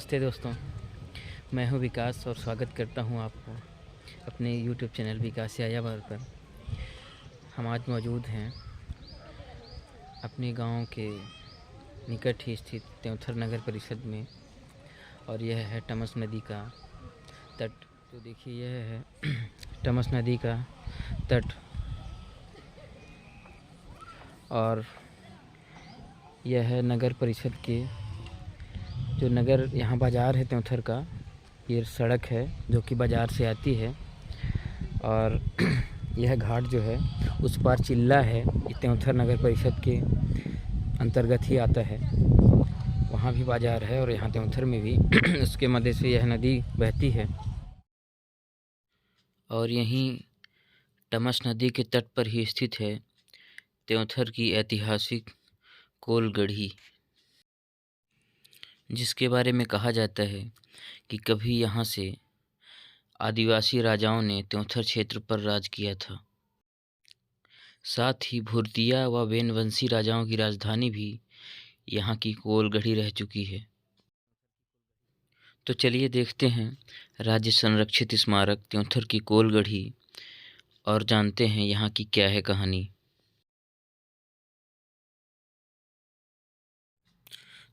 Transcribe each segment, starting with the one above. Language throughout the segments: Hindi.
नमस्ते दोस्तों, मैं हूं विकास और स्वागत करता हूं आपको अपने YouTube चैनल विकास यायावर पर। हम आज मौजूद हैं अपने गांव के निकट ही स्थित त्योंथर नगर परिषद में और यह है टमस नदी का तट। तो देखिए, यह है टमस नदी का तट और यह है नगर परिषद के जो नगर यहाँ बाज़ार है त्योंथर का। ये सड़क है जो कि बाज़ार से आती है और यह घाट जो है उस पार चिल्ला है, ये त्योंथर नगर परिषद के अंतर्गत ही आता है। वहाँ भी बाज़ार है और यहाँ त्योंथर में भी उसके मध्य से यह नदी बहती है और यहीं टमस नदी के तट पर ही स्थित है त्योंथर की ऐतिहासिक कोलगढ़ी, जिसके बारे में कहा जाता है कि कभी यहाँ से आदिवासी राजाओं ने त्योंथर क्षेत्र पर राज किया था। साथ ही भूर्तिया व वेनवंशी राजाओं की राजधानी भी यहाँ की कोलगढ़ी रह चुकी है। तो चलिए देखते हैं राज्य संरक्षित स्मारक त्योंथर की कोलगढ़ी और जानते हैं यहाँ की क्या है कहानी।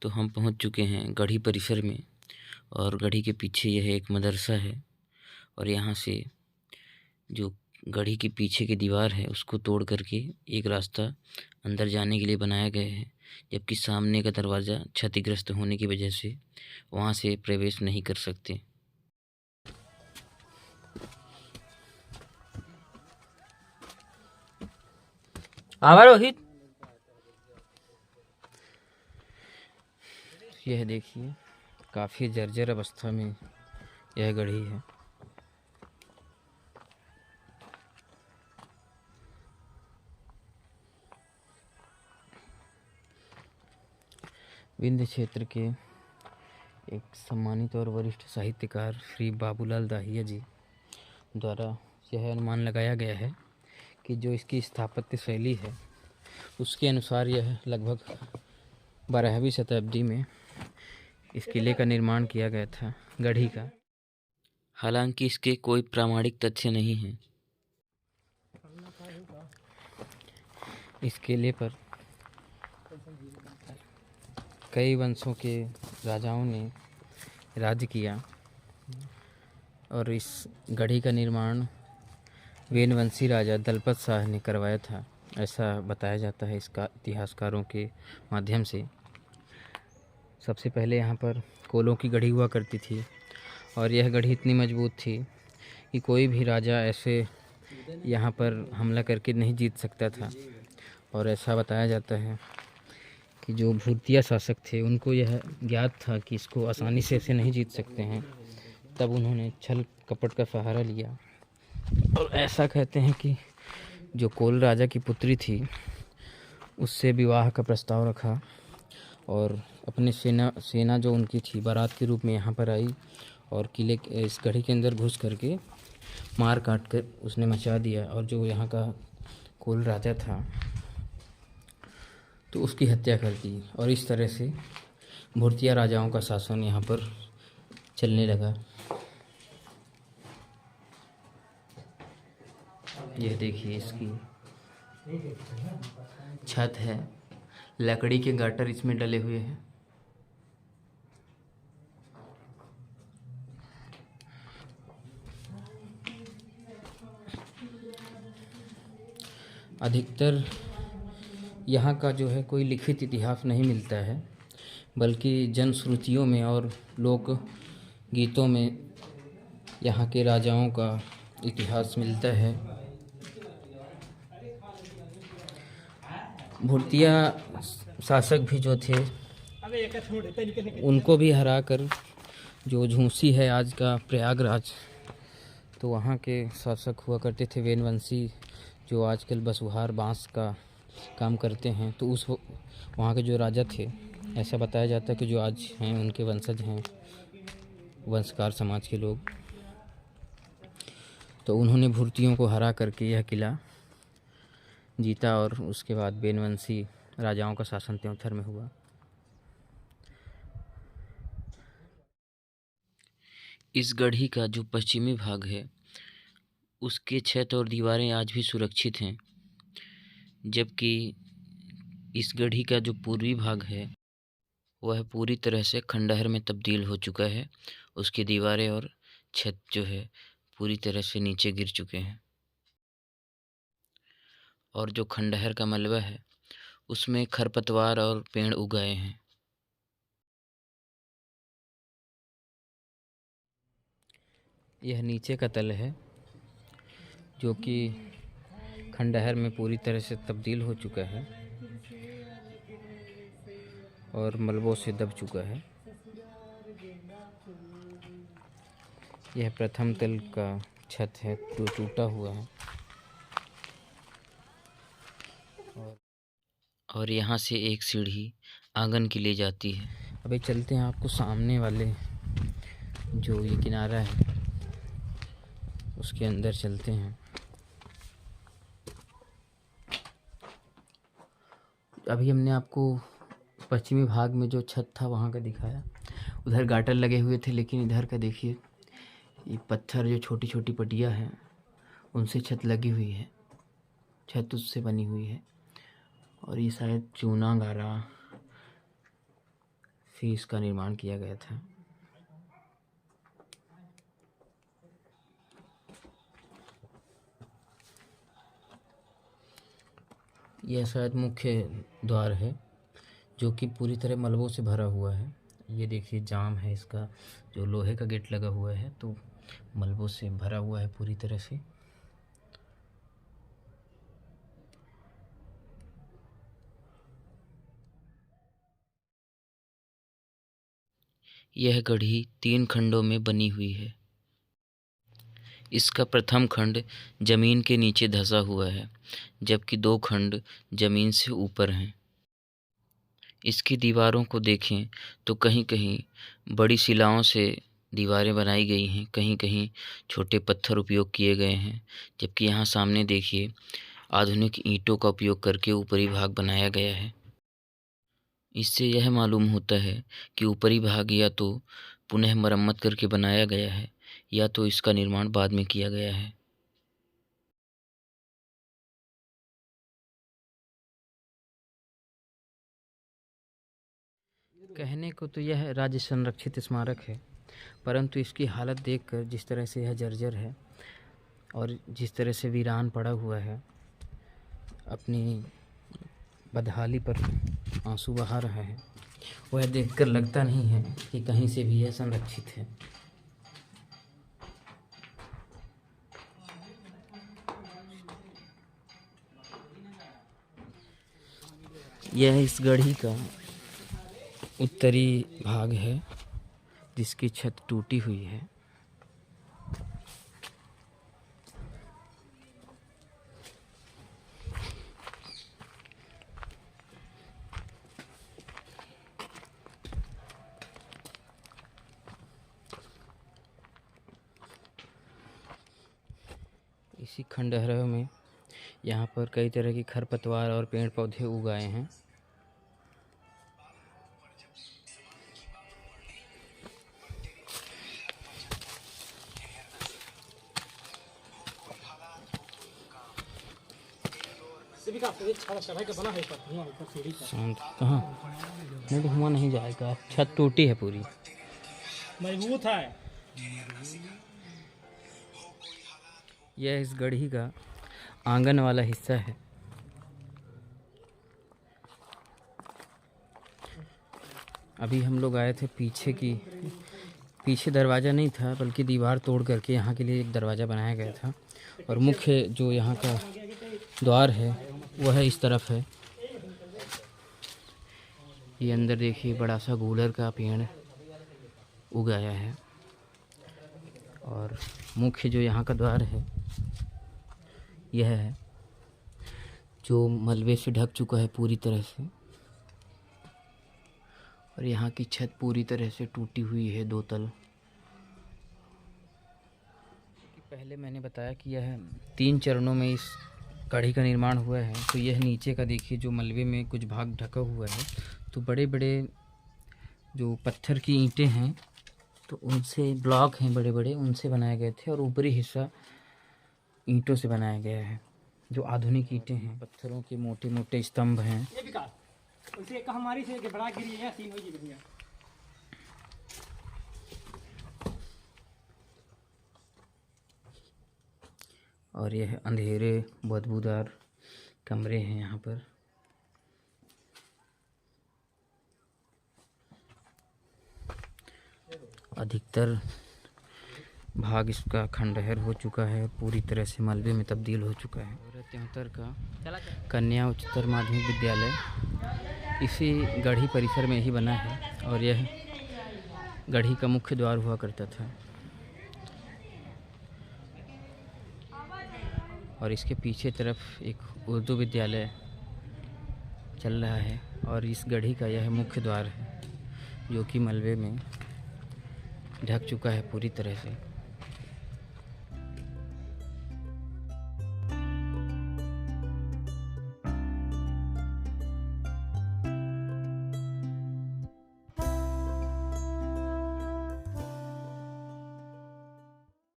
तो हम पहुँच चुके हैं गढ़ी परिसर में और गढ़ी के पीछे यह एक मदरसा है और यहाँ से जो गढ़ी के पीछे की दीवार है उसको तोड़ करके एक रास्ता अंदर जाने के लिए बनाया गया है, जबकि सामने का दरवाज़ा क्षतिग्रस्त होने की वजह से वहाँ से प्रवेश नहीं कर सकते। रोहित, यह देखिए काफ़ी जर्जर अवस्था में यह गढ़ी है। विंध्य क्षेत्र के एक सम्मानित और वरिष्ठ साहित्यकार श्री बाबूलाल दाहिया जी द्वारा यह अनुमान लगाया गया है कि जो इसकी स्थापत्य शैली है उसके अनुसार यह लगभग 12वीं शताब्दी में इस किले का निर्माण किया गया था, गढ़ी का। हालांकि इसके कोई प्रामाणिक तथ्य नहीं हैं। इस किले पर कई वंशों के राजाओं ने राज्य किया और इस गढ़ी का निर्माण वेनवंशी राजा दलपत शाह ने करवाया था, ऐसा बताया जाता है इसका इतिहासकारों के माध्यम से। सबसे पहले यहाँ पर कोलों की गढ़ी हुआ करती थी और यह गढ़ी इतनी मजबूत थी कि कोई भी राजा ऐसे यहाँ पर हमला करके नहीं जीत सकता था। और ऐसा बताया जाता है कि जो भूतिया शासक थे उनको यह ज्ञात था कि इसको आसानी से ऐसे नहीं जीत सकते हैं, तब उन्होंने छल कपट का सहारा लिया और ऐसा कहते हैं कि जो कोल राजा की पुत्री थी उससे विवाह का प्रस्ताव रखा और अपने सेना जो उनकी थी बारात के रूप में यहाँ पर आई और किले इस गढ़ी के अंदर घुस करके मार काट कर उसने मचा दिया और जो यहाँ का कोल राजा था तो उसकी हत्या कर दी और इस तरह से भूर्तिया राजाओं का शासन यहाँ पर चलने लगा। यह देखिए इसकी छत है, लकड़ी के गाटर इसमें डले हुए हैं। अधिकतर यहाँ का जो है कोई लिखित इतिहास नहीं मिलता है, बल्कि जनश्रुतियों में और लोक गीतों में यहाँ के राजाओं का इतिहास मिलता है। भूर्तिया शासक भी जो थे उनको भी हराकर जो झूंसी है आज का प्रयागराज, तो वहाँ के शासक हुआ करते थे वेनवंशी, जो आजकल बसुहार बांस का काम करते हैं। तो उस वहाँ के जो राजा थे, ऐसा बताया जाता है कि जो आज हैं उनके वंशज हैं, वंशकार समाज के लोग। तो उन्होंने भूर्तियों को हरा करके यह किला जीता और उसके बाद वेनवंशी राजाओं का शासन त्योंथर में हुआ। इस गढ़ी का जो पश्चिमी भाग है उसके छत और दीवारें आज भी सुरक्षित हैं, जबकि इस गढ़ी का जो पूर्वी भाग है वह पूरी तरह से खंडहर में तब्दील हो चुका है। उसकी दीवारें और छत जो है पूरी तरह से नीचे गिर चुके हैं और जो खंडहर का मलबा है उसमें खरपतवार और पेड़ उगाए हैं। यह नीचे का तल है जो कि खंडहर में पूरी तरह से तब्दील हो चुका है और मलबों से दब चुका है। यह प्रथम तल का छत है जो टूटा हुआ है और यहाँ से एक सीढ़ी आंगन के लिए जाती है। अभी चलते हैं आपको सामने वाले जो ये किनारा है उसके अंदर चलते हैं। अभी हमने आपको पश्चिमी भाग में जो छत था वहाँ का दिखाया, उधर गाटर लगे हुए थे, लेकिन इधर का देखिए ये पत्थर जो छोटी छोटी पटिया हैं उनसे छत लगी हुई है, छत उससे बनी हुई है और ये शायद चूना गारा से इसका निर्माण किया गया था। यह शायद मुख्य द्वार है जो कि पूरी तरह मलबों से भरा हुआ है। ये देखिए जाम है इसका, जो लोहे का गेट लगा हुआ है तो मलबों से भरा हुआ है पूरी तरह से। यह गढ़ी 3 खंडों में बनी हुई है। इसका प्रथम खंड जमीन के नीचे धंसा हुआ है, जबकि 2 खंड जमीन से ऊपर हैं। इसकी दीवारों को देखें तो कहीं कहीं बड़ी शिलाओं से दीवारें बनाई गई हैं, कहीं कहीं छोटे पत्थर उपयोग किए गए हैं, जबकि यहाँ सामने देखिए आधुनिक ईंटों का उपयोग करके ऊपरी भाग बनाया गया है। इससे यह मालूम होता है कि ऊपरी भाग या तो पुनः मरम्मत करके बनाया गया है या तो इसका निर्माण बाद में किया गया है। कहने को तो यह राज्य संरक्षित स्मारक है, परंतु इसकी हालत देखकर जिस तरह से यह जर्जर है और जिस तरह से वीरान पड़ा हुआ है, अपनी बदहाली पर आंसू बहा रहा है, वह देखकर लगता नहीं है कि कहीं से भी यह संरक्षित है। यह इस गढ़ी का उत्तरी भाग है जिसकी छत टूटी हुई है। इसी खंडहर में यहाँ पर कई तरह की खरपतवार और पेड़ पौधे उगाए हैं। शांत कहाँ नहीं, धुआं नहीं जाएगा, छत टूटी है पूरी, मजबूत है। यह इस गढ़ी का आंगन वाला हिस्सा है। अभी हम लोग आए थे पीछे दरवाज़ा नहीं था बल्कि दीवार तोड़ करके यहाँ के लिए एक दरवाज़ा बनाया गया था और मुख्य जो यहाँ का द्वार है वह इस तरफ है। ये अंदर देखिए बड़ा सा गूलर का पेड़ उगाया है और मुख्य जो यहाँ का द्वार है यह है जो मलबे से ढक चुका है पूरी तरह से और यहाँ की छत पूरी तरह से टूटी हुई है 2 तल। पहले मैंने बताया कि यह 3 चरणों में इस कढ़ी का निर्माण हुआ है, तो यह नीचे का देखिए जो मलबे में कुछ भाग ढका हुआ है, तो बड़े बड़े जो पत्थर की ईंटें हैं तो उनसे ब्लॉक हैं बड़े बड़े, उनसे बनाए गए थे, और ऊपरी हिस्सा ईंटों से बनाया गया है, जो आधुनिक ईंटें हैं। पत्थरों के मोटे मोटे स्तंभ हैं। ये विकास उसे एक हमारी से बड़ा गिरी है सीन होगी बढ़िया। और यह अंधेरे बदबूदार कमरे हैं यहाँ पर। अधिकतर भाग इसका खंडहर हो चुका है, पूरी तरह से मलबे में तब्दील हो चुका है। 73 का कन्या उच्चतर माध्यमिक विद्यालय इसी गढ़ी परिसर में ही बना है, और यह गढ़ी का मुख्य द्वार हुआ करता था। और इसके पीछे तरफ एक उर्दू विद्यालय चल रहा है, और इस गढ़ी का यह मुख्य द्वार है, जो कि मलबे में ढक चुका है पूरी तरह से।